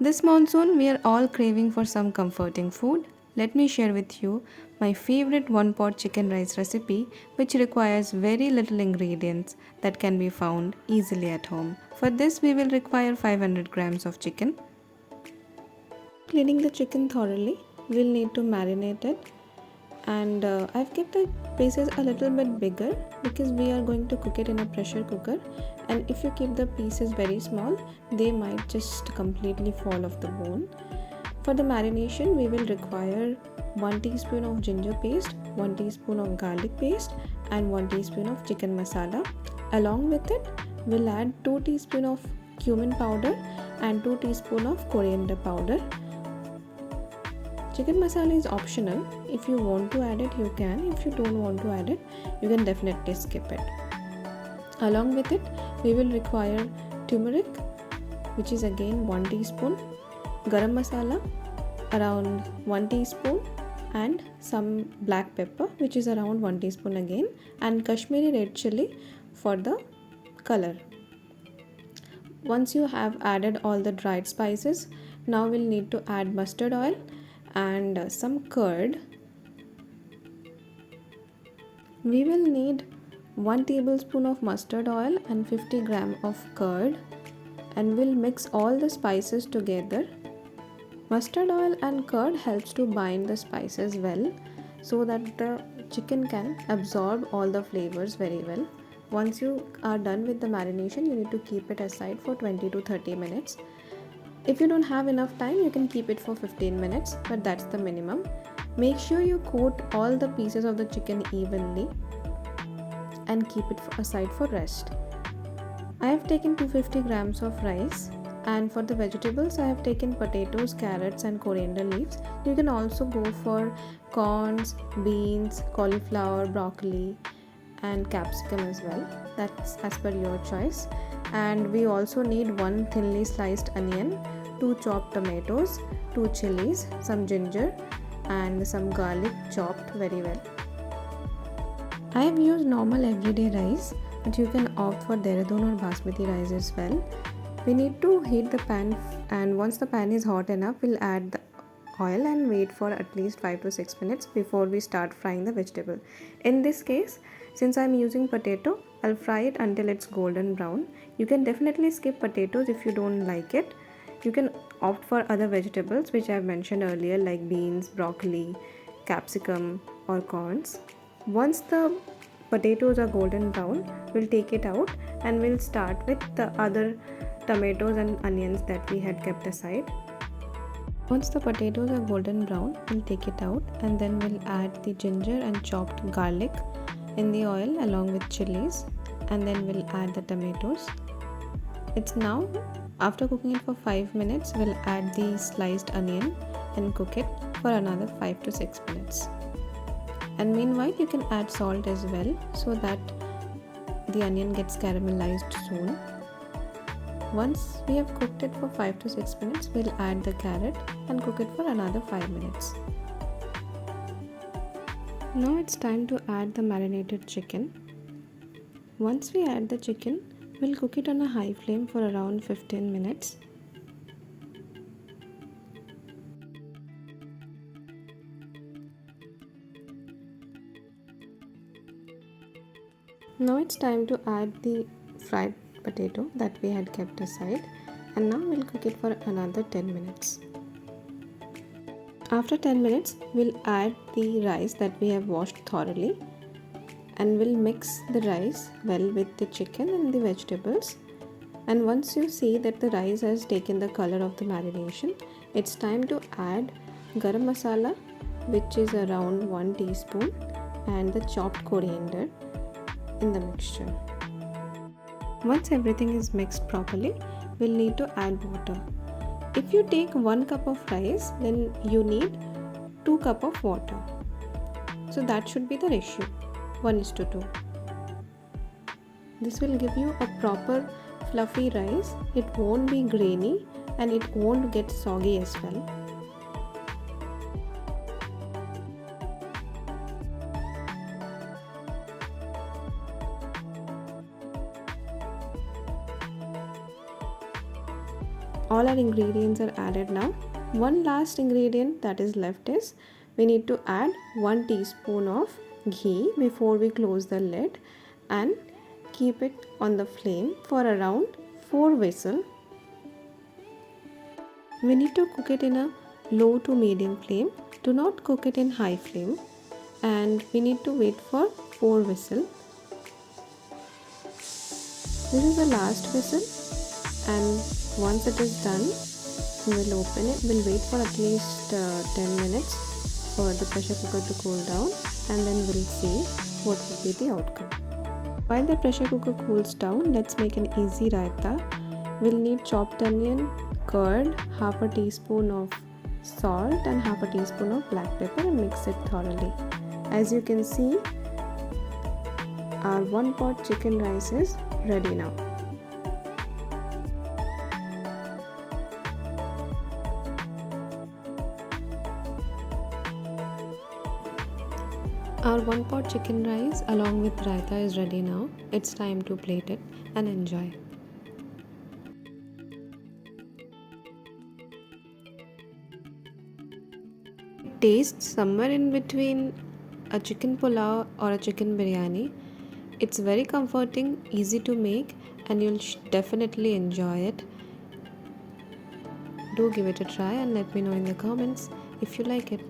This monsoon, we are all craving for some comforting food. Let me share with you my favorite one pot chicken rice recipe, which requires very little ingredients that can be found easily at home. For this, we will require 500 grams of chicken. Cleaning the chicken thoroughly, we'll need to marinate it, and I've kept the pieces a little bit bigger because we are going to cook it in a pressure cooker, and if you keep the pieces very small they might just completely fall off the bone. For the marination we will require 1 teaspoon of ginger paste, 1 teaspoon of garlic paste, and 1 teaspoon of chicken masala. Along with it we'll add 2 teaspoon of cumin powder and 2 teaspoon of coriander powder. Chicken masala is optional. If you want to add it, you can. If you don't want to add it, you can definitely skip it. Along with it, we will require turmeric, which is again 1 teaspoon, garam masala, around 1 teaspoon, and some black pepper, which is around 1 teaspoon again, and Kashmiri red chili for the color. Once you have added all the dried spices, now we'll need to add mustard oil and some curd. We will need 1 tablespoon of mustard oil and 50 gram of curd, and we'll mix all the spices together. Mustard oil and curd helps to bind the spices well so that the chicken can absorb all the flavors very well. Once you are done with the marination, you need to keep it aside for 20 to 30 minutes. If you don't have enough time, you can keep it for 15 minutes, but that's the minimum. Make sure you coat all the pieces of the chicken evenly and keep it aside for rest. I have taken 250 grams of rice, and for the vegetables I have taken potatoes, carrots and coriander leaves. You can also go for corns, beans, cauliflower, broccoli and capsicum as well. That's as per your choice. And we also need 1 thinly sliced onion, 2 chopped tomatoes, 2 chilies, some ginger and some garlic chopped very well. I have used normal everyday rice, but you can opt for Dehradun or Basmati rice as well. We need to heat the pan, and once the pan is hot enough, we'll add the oil and wait for at least 5 to 6 minutes before we start frying the vegetable. In this case, since I'm using potato, I'll fry it until it's golden brown. You can definitely skip potatoes if you don't like it. You can opt for other vegetables which I've mentioned earlier, like beans, broccoli, capsicum or corns. Once the potatoes are golden brown, we'll take it out and we'll start with the other tomatoes and onions that we had kept aside. Once the potatoes are golden brown, we'll take it out and then we'll add the ginger and chopped garlic in the oil along with chilies, and then we'll add the tomatoes. It's now, after cooking it for 5 minutes, we'll add the sliced onion and cook it for another 5 to 6 minutes. And meanwhile you can add salt as well so that the onion gets caramelized soon. Once we have cooked it for 5 to 6 minutes, we'll add the carrot and cook it for another 5 minutes. Now it's time to add the marinated chicken. Once we add the chicken, we'll cook it on a high flame for around 15 minutes. Now it's time to add the fried potato that we had kept aside, and now we'll cook it for another 10 minutes. After 10 minutes, we'll add the rice that we have washed thoroughly, and we'll mix the rice well with the chicken and the vegetables. And once you see that the rice has taken the color of the marination, it's time to add garam masala, which is around 1 teaspoon, and the chopped coriander in the mixture. Once everything is mixed properly, we'll need to add water. If you take 1 cup of rice, then you need 2 cups of water. So that should be the ratio, 1:2. This will give you a proper fluffy rice. It won't be grainy and it won't get soggy as well. All our ingredients are added now. One last ingredient that is left is we need to add 1 teaspoon of ghee before we close the lid and keep it on the flame for around 4 whistles. We need to cook it in a low to medium flame. Do not cook it in high flame, and we need to wait for 4 whistles. This is the last whistle, and once it is done, we'll open it. We'll wait for at least 10 minutes for the pressure cooker to cool down, and then we'll see what will be the outcome. While the pressure cooker cools down, let's make an easy raita. We'll need chopped onion, curd, half a teaspoon of salt and half a teaspoon of black pepper, and mix it thoroughly. As you can see, our 1 pot chicken rice is ready now. Our 1 pot chicken rice along with raita is ready now. It's time to plate it and enjoy. It tastes somewhere in between a chicken pulao or a chicken biryani. It's very comforting, easy to make, and you'll definitely enjoy it. Do give it a try and let me know in the comments if you like it.